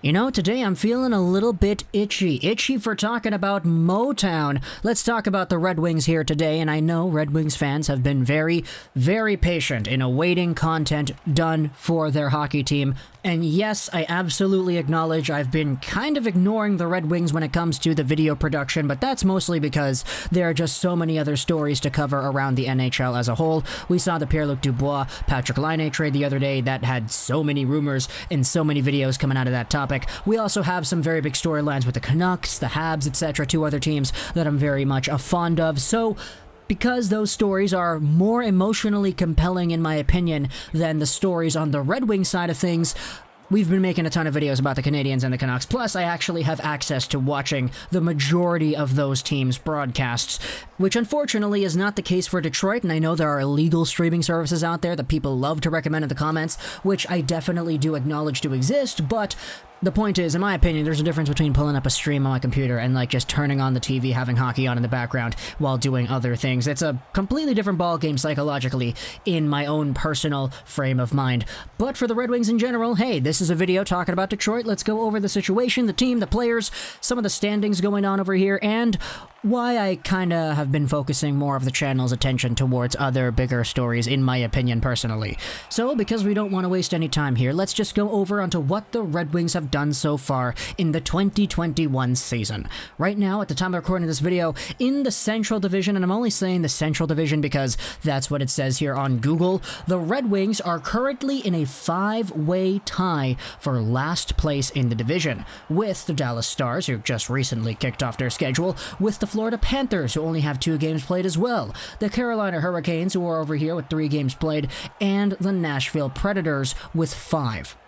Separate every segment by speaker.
Speaker 1: You know, today I'm feeling a little bit itchy. Itchy for talking about Motown. Let's talk about the Red Wings here today, and I know Red Wings fans have been very, very patient in awaiting content done for their hockey team. And yes, I absolutely acknowledge I've been kind of ignoring the Red Wings when it comes to the video production, but that's mostly because there are just so many other stories to cover around the NHL as a whole. We saw the Pierre-Luc Dubois, Patrick Laine trade the other day that had so many rumors and so many videos coming out of that topic. We also have some very big storylines with the Canucks, the Habs, etc., two other teams that I'm very much fond of. So, because those stories are more emotionally compelling, in my opinion, than the stories on the Red Wings side of things, we've been making a ton of videos about the Canadiens and the Canucks. Plus, I actually have access to watching the majority of those teams' broadcasts, which unfortunately is not the case for Detroit, and I know there are illegal streaming services out there that people love to recommend in the comments, which I definitely do acknowledge to exist, but the point is, in my opinion, there's a difference between pulling up a stream on my computer and just turning on the TV, having hockey on in the background while doing other things. It's a completely different ballgame psychologically in my own personal frame of mind. But for the Red Wings in general, hey, this is a video talking about Detroit. Let's go over the situation, the team, the players, some of the standings going on over here, and why I kinda have been focusing more of the channel's attention towards other bigger stories, in my opinion, personally. So, because we don't want to waste any time here, let's just go over onto what the Red Wings have done so far in the 2021 season. Right now, at the time of recording this video, in the Central Division, and I'm only saying the Central Division because that's what it says here on Google, the Red Wings are currently in a 5-way tie for last place in the division, with the Dallas Stars, who just recently kicked off their schedule, with the Florida Panthers, who only have 2 games played as well, the Carolina Hurricanes, who are over here with 3 games played, and the Nashville Predators with 5.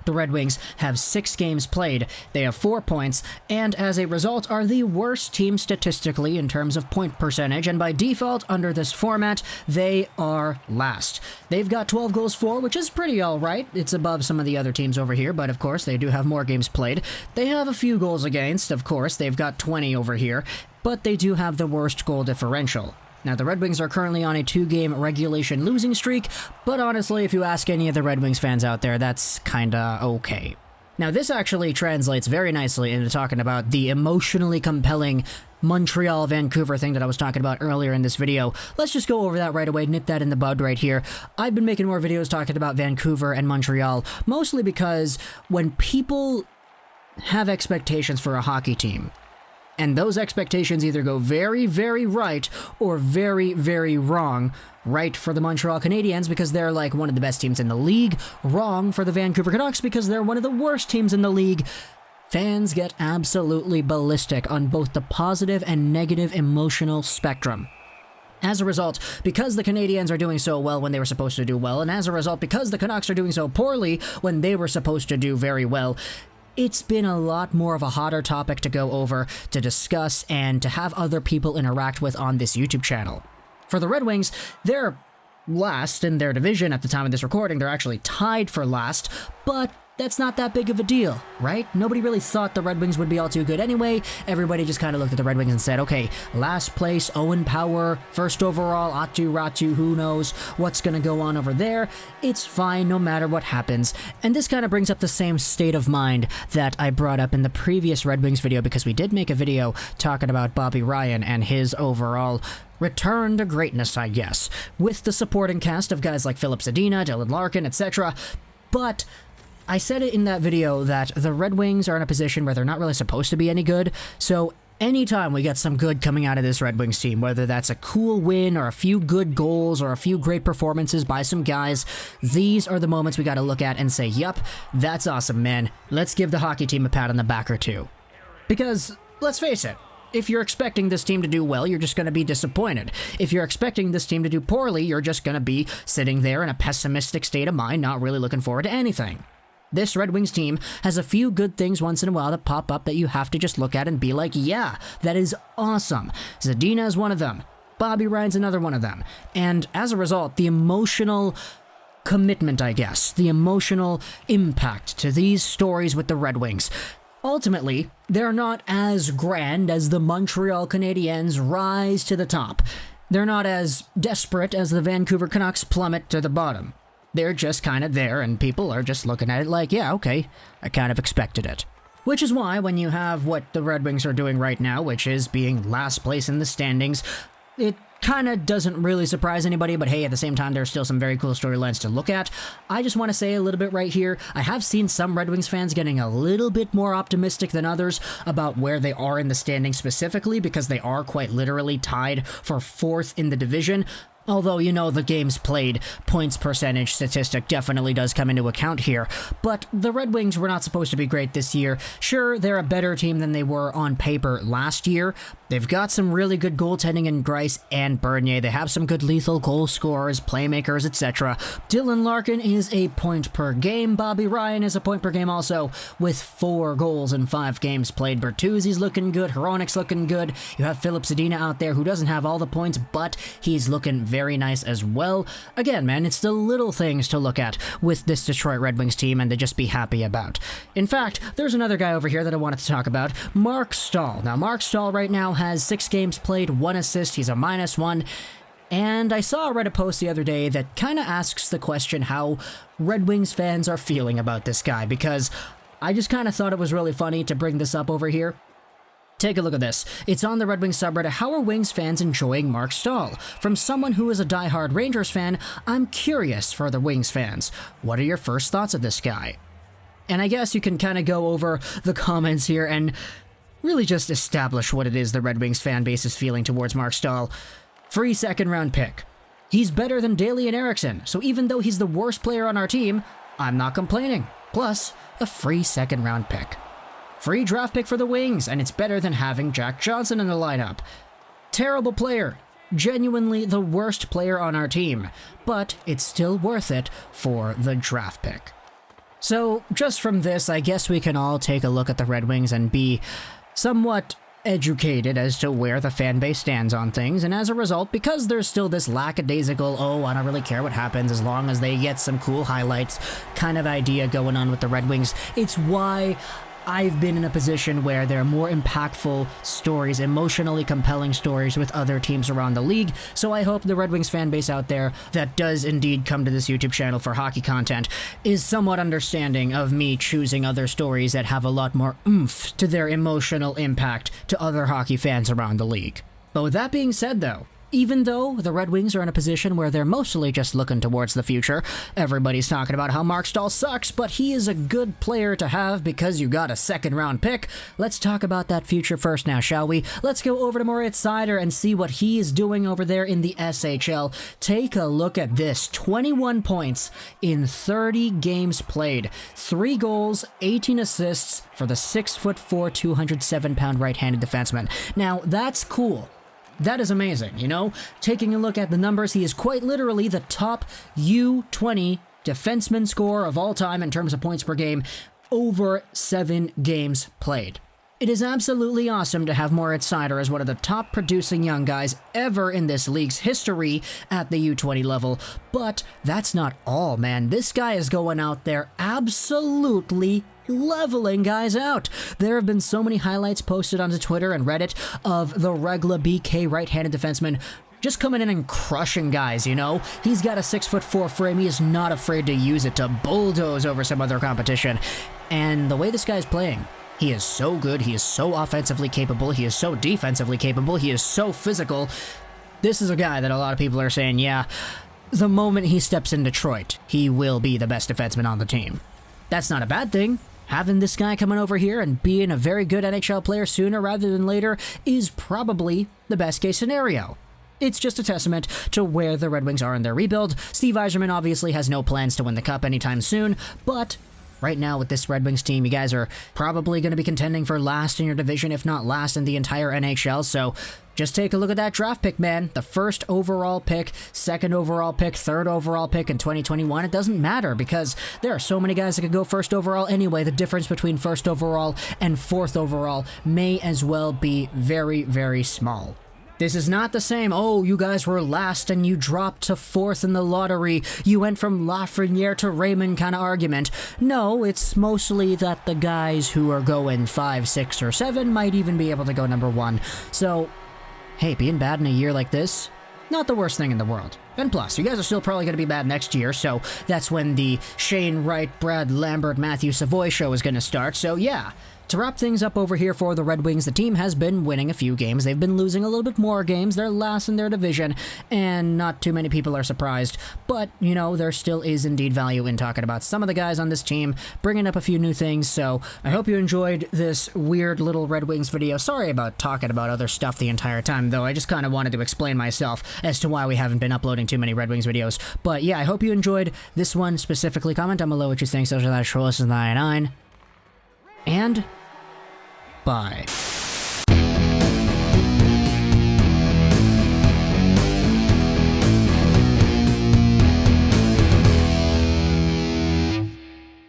Speaker 1: The Red Wings have 6 games played, they have 4 points, and as a result are the worst team statistically in terms of point percentage, and by default, under this format, they are last. They've got 12 goals for, which is pretty alright. It's above some of the other teams over here, but of course, they do have more games played. They have a few goals against, of course, they've got 20 over here, but they do have the worst goal differential. Now, the Red Wings are currently on a 2-game regulation losing streak, but honestly, if you ask any of the Red Wings fans out there, that's kinda okay. Now, this actually translates very nicely into talking about the emotionally compelling Montreal-Vancouver thing that I was talking about earlier in this video. Let's just go over that right away, nip that in the bud right here. I've been making more videos talking about Vancouver and Montreal, mostly because when people have expectations for a hockey team, and those expectations either go very, very right or very, very wrong. Right for the Montreal Canadiens because they're like one of the best teams in the league. Wrong for the Vancouver Canucks because they're one of the worst teams in the league. Fans get absolutely ballistic on both the positive and negative emotional spectrum. As a result, because the Canadiens are doing so well when they were supposed to do well, and as a result, because the Canucks are doing so poorly when they were supposed to do very well, it's been a lot more of a hotter topic to go over, to discuss, and to have other people interact with on this YouTube channel. For the Red Wings, they're last in their division at the time of this recording. They're actually tied for last, but that's not that big of a deal, right? Nobody really thought the Red Wings would be all too good anyway. Everybody just kind of looked at the Red Wings and said, okay, last place, Owen Power, first overall, Atu Ratu, who knows what's going to go on over there. It's fine no matter what happens. And this kind of brings up the same state of mind that I brought up in the previous Red Wings video, because we did make a video talking about Bobby Ryan and his overall return to greatness, I guess, with the supporting cast of guys like Philip Zadina, Dylan Larkin, etc. But I said it in that video that the Red Wings are in a position where they're not really supposed to be any good, so anytime we get some good coming out of this Red Wings team, whether that's a cool win or a few good goals or a few great performances by some guys, these are the moments we gotta look at and say, yup, that's awesome, man. Let's give the hockey team a pat on the back or two. Because, let's face it, if you're expecting this team to do well, you're just going to be disappointed. If you're expecting this team to do poorly, you're just going to be sitting there in a pessimistic state of mind, not really looking forward to anything. This Red Wings team has a few good things once in a while that pop up that you have to just look at and be like, yeah, that is awesome. Zadina is one of them. Bobby Ryan's another one of them. And as a result, the emotional commitment, I guess, the emotional impact to these stories with the Red Wings, ultimately, they're not as grand as the Montreal Canadiens rise to the top. They're not as desperate as the Vancouver Canucks plummet to the bottom. They're just kind of there, and people are just looking at it like, yeah, okay, I kind of expected it. Which is why when you have what the Red Wings are doing right now, which is being last place in the standings, it kind of doesn't really surprise anybody, but hey, at the same time, there's still some very cool storylines to look at. I just want to say a little bit right here, I have seen some Red Wings fans getting a little bit more optimistic than others about where they are in the standings specifically, because they are quite literally tied for 4th in the division. Although, you know, the games played points percentage statistic definitely does come into account here. But the Red Wings were not supposed to be great this year. Sure, they're a better team than they were on paper last year. They've got some really good goaltending in Greiss and Bernier. They have some good lethal goal scorers, playmakers, etc. Dylan Larkin is a point per game. Bobby Ryan is a point per game also, with 4 goals in 5 games played. Bertuzzi's looking good. Hronik's looking good. You have Filip Zadina out there who doesn't have all the points, but he's looking very nice as well. Again, man, it's the little things to look at with this Detroit Red Wings team and to just be happy about. In fact, there's another guy over here that I wanted to talk about, Marc Staal. Now, Marc Staal right now has 6 games played, 1 assist, he's a -1, and I saw a Reddit post the other day that kind of asks the question how Red Wings fans are feeling about this guy, because I just kind of thought it was really funny to bring this up over here. Take a look at this. It's on the Red Wings subreddit. How are Wings fans enjoying Marc Staal? From someone who is a diehard Rangers fan, I'm curious for the Wings fans. What are your first thoughts of this guy? And I guess you can kind of go over the comments here and really just establish what it is the Red Wings fan base is feeling towards Marc Staal. Free 2nd round pick. He's better than Daly and Eriksson, so even though he's the worst player on our team, I'm not complaining. Plus, a free 2nd round pick. Free draft pick for the Wings, and it's better than having Jack Johnson in the lineup. Terrible player. Genuinely the worst player on our team, but it's still worth it for the draft pick. So, just from this, I guess we can all take a look at the Red Wings and be somewhat educated as to where the fan base stands on things, and as a result, because there's still this lackadaisical, oh, I don't really care what happens as long as they get some cool highlights kind of idea going on with the Red Wings, it's why I've been in a position where there are more impactful stories, emotionally compelling stories with other teams around the league, so I hope the Red Wings fan base out there that does indeed come to this YouTube channel for hockey content is somewhat understanding of me choosing other stories that have a lot more oomph to their emotional impact to other hockey fans around the league. But with that being said though, even though the Red Wings are in a position where they're mostly just looking towards the future, everybody's talking about how Marc Staal sucks, but he is a good player to have because you got a 2nd round pick. Let's talk about that future first now, shall we? Let's go over to Moritz Seider and see what he is doing over there in the SHL. Take a look at this. 21 points in 30 games played. 3 goals, 18 assists for the 6'4", 207-pound right-handed defenseman. Now, that's cool. That is amazing, you know? Taking a look at the numbers, he is quite literally the top U20 defenseman scorer of all time in terms of points per game, over 7 games played. It is absolutely awesome to have Moritz Seider as one of the top producing young guys ever in this league's history at the U20 level, but that's not all, man. This guy is going out there absolutely leveling guys out. There have been so many highlights posted onto Twitter and Reddit of the Regla BK right-handed defenseman just coming in and crushing guys, you know? He's got a 6'4" frame. He is not afraid to use it to bulldoze over some other competition. And the way this guy's playing, he is so good. He is so offensively capable. He is so defensively capable. He is so physical. This is a guy that a lot of people are saying, yeah, the moment he steps in Detroit, he will be the best defenseman on the team. That's not a bad thing. Having this guy coming over here and being a very good NHL player sooner rather than later is probably the best case scenario. It's just a testament to where the Red Wings are in their rebuild. Steve Yzerman obviously has no plans to win the Cup anytime soon, but right now with this Red Wings team, you guys are probably going to be contending for last in your division, if not last in the entire NHL, so just take a look at that draft pick, man. The 1st overall pick, 2nd overall pick, 3rd overall pick in 2021. It doesn't matter because there are so many guys that could go 1st overall anyway. The difference between 1st overall and 4th overall may as well be very, very small. This is not the same, oh, you guys were last and you dropped to 4th in the lottery. You went from Lafreniere to Raymond kind of argument. No, it's mostly that the guys who are going 5, 6, or 7 might even be able to go number 1. So hey, being bad in a year like this, not the worst thing in the world. And plus, you guys are still probably going to be bad next year, so that's when the Shane Wright, Brad Lambert, Matthew Savoy show is going to start. So yeah, to wrap things up over here for the Red Wings, the team has been winning a few games. They've been losing a little bit more games. They're last in their division, and not too many people are surprised. But, you know, there still is indeed value in talking about some of the guys on this team, bringing up a few new things. So I hope you enjoyed this weird little Red Wings video. Sorry about talking about other stuff the entire time, though. I just kind of wanted to explain myself as to why we haven't been uploading too many Red Wings videos. But yeah, I hope you enjoyed this one specifically. Comment down below what you think. So, /99. And bye.